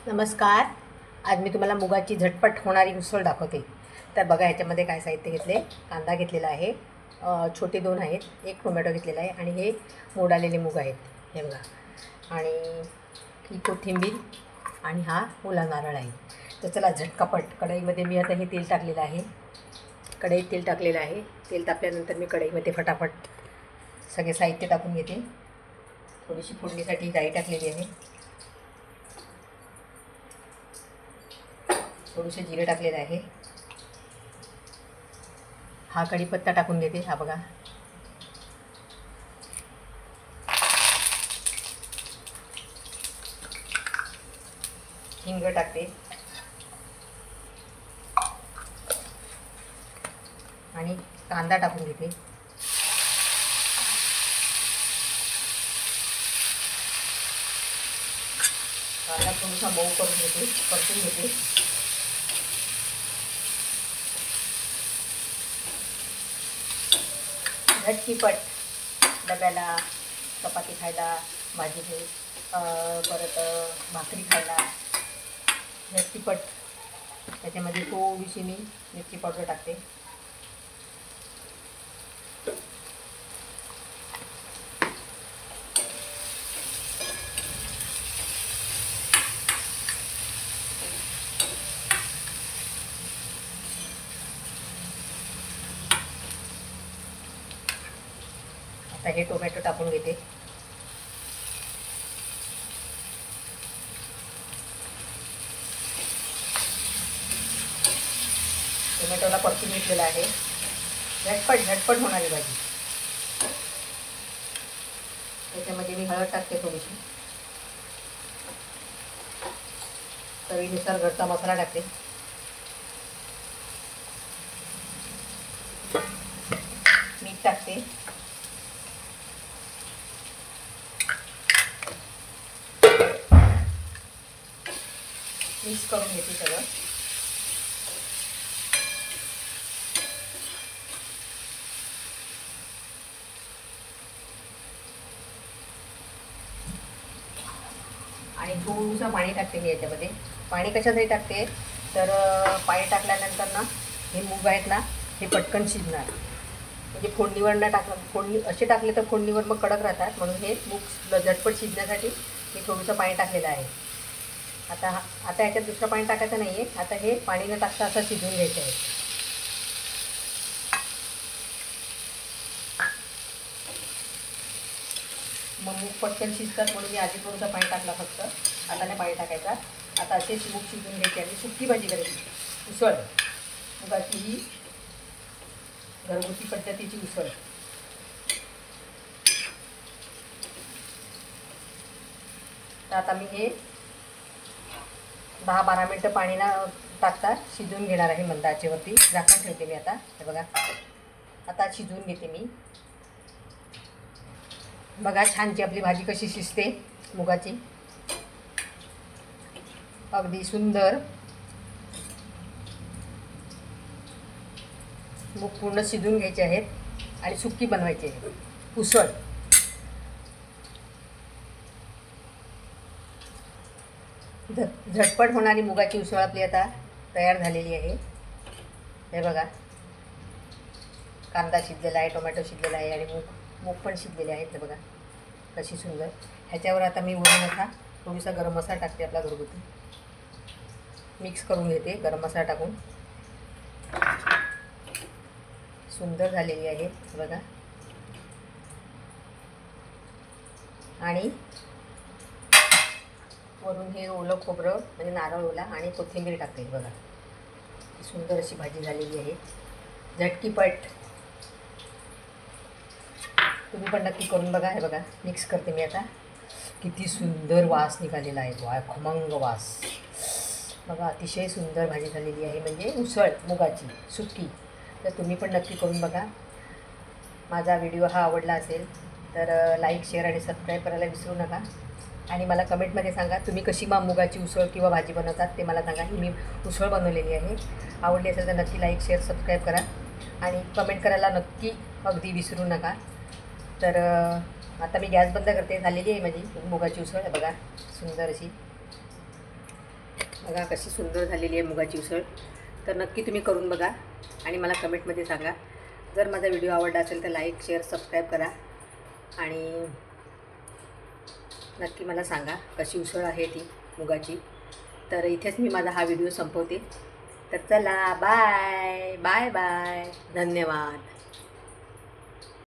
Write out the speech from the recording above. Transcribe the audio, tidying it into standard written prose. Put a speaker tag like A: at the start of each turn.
A: नमस्कार. आज मी तुम्हाला मुगाची झटपट होणारी उसळ दाखवते. तर बघा ह्याच्यामध्ये काय साहित्य घेतले. कांदा घेतलेला आहे, छोटे 2 आहेत, एक टोमॅटो घेतलेला आहे आणि हे मोड आलेले मूग आहेत, हे बघा. आणि ही कोथिंबीर आणि हा ओला नारळ आहे. तर चला झटकापट कढईमध्ये मी आता हे तेल टाकलेलं आहे. कढईत तेल टाकलेलं आहे. तेल तापल्यानंतर मी कढईमध्ये फटाफट सगळे साहित्य टाकून घेते. थोडीशी फोडणीसाठी राई टाकलेली आहे, थोडेसे जिरे टाकलेले आहे. हा कढीपत्ता टाकून घेते, हा बघा. हिंग टाकते आणि कांदा टाकून घेते. कांदा थोडासा मऊ करून घेते, परतून घेते. झटकीपट डब्याला चपाती खायला, भाजी परत भाकरी खायला झटकीपट. त्याच्यामध्ये थोडीशी मी मिरची पावडर टाकते. आता हे टोमॅटो टाकून घेते. टोमॅटोला परतून घेतलेला आहे. झटपट होणारी भाजी. त्याच्यामध्ये मी हळद टाकते थोडीशी, चवीनुसार घरचा मसाला टाकते. मीठ टाकते. मिक्स करून घेते सगळं. आणि थोडंसं पाणी टाकते मी याच्यामध्ये. पाणी कशासाठी टाकते तर पाणी टाकल्यानंतर ना हे मूग आहेत ना, हे पटकन शिजणार. म्हणजे फोडणीवर न फोडणी असे टाकले तर फोडणीवर मग कडक राहतात, म्हणून हे मूग झटपट शिजण्यासाठी मी थोडंसं पाणी टाकलेलं आहे. आता याच्यात दुसरं पाणी टाकायचं नाही आहे. आता हे पाणी न टाकता असं शिजवून घ्यायचं आहे. मग मूग पटकन शिजतात म्हणून मी आधी थोडंसं पाणी टाकलं फक्त. आता नाही पाणी टाकायचा. आता असेच मूग शिजवून घ्यायची आणि सुकी भाजी करायची. उसळ मुगाची ही घरगुती पद्धतीची उसळ. तर आता मी हे 10-12 मिनटं पाणी ना टाकता शिजवून घेणार आहे. मंद आचेवरती झाकण ठेवते मी. आता हे बघा, आता शिजवून घेते मी. बघा छानची आपली भाजी कशी शिजते मुगाची, अगदी सुंदर. मूग पूर्ण शिजवून घ्यायचे आहेत आणि सुकी बनवायची आहे उसळ. झटपट होणारी मुगाची उसळ आपली आता तयार झालेली आहे. हे बघा, कांदा शिजलेला आहे, टोमॅटो शिजलेला आहे आणि मूग पण शिजलेले आहेत. हे बघा कशी सुंदर. ह्याच्यावर आता मी वरून असा थोडासा गरम मसाला टाकते आपला घरगुती. मिक्स करून घेते गरम मसाला टाकून. सुंदर झालेली आहे बघा. आणि वरून हे ओलं खोबरं म्हणजे नारळ ओला आणि कोथिंबीर टाकते. बघा सुंदर अशी भाजी झालेली आहे, झटकीपट. तुम्ही पण नक्की करून बघा. हे बघा मिक्स करते मी आता. किती सुंदर वास निघालेला आहे, तो खमंग वास. बघा अतिशय सुंदर भाजी झालेली आहे, म्हणजे उसळ मुगाची सुकी. तर तुम्ही पण नक्की करून बघा. माझा व्हिडिओ हा आवडला असेल तर लाईक, शेअर आणि सबस्क्राईब करायला विसरू नका. आणि मला कमेंटमध्ये सांगा तुम्ही कशी मुगाची उसळ किंवा भाजी बनवतात ते मला सांगा. ही मी उसळ बनवलेली आहे. आवडली असेल तर नक्की लाईक, शेअर, सबस्क्राईब करा आणि कमेंट करायला नक्की अगदी विसरू नका. तर आता मी गॅस बंद करते. झालेली आहे माझी मुगाची उसळ. बघा सुंदर अशी. बघा कशी सुंदर झालेली आहे मुगाची उसळ. तर नक्की तुम्ही करून बघा आणि मला कमेंटमध्ये सांगा. जर माझा व्हिडिओ आवडला असेल तर लाईक शेअर सबस्क्राईब करा आणि नक्की मला सांगा कशी उसळ आहे ती मुगाची. तर इथेच मी माझा हा व्हिडिओ संपवते. तर चला बाय बाय बाय, धन्यवाद.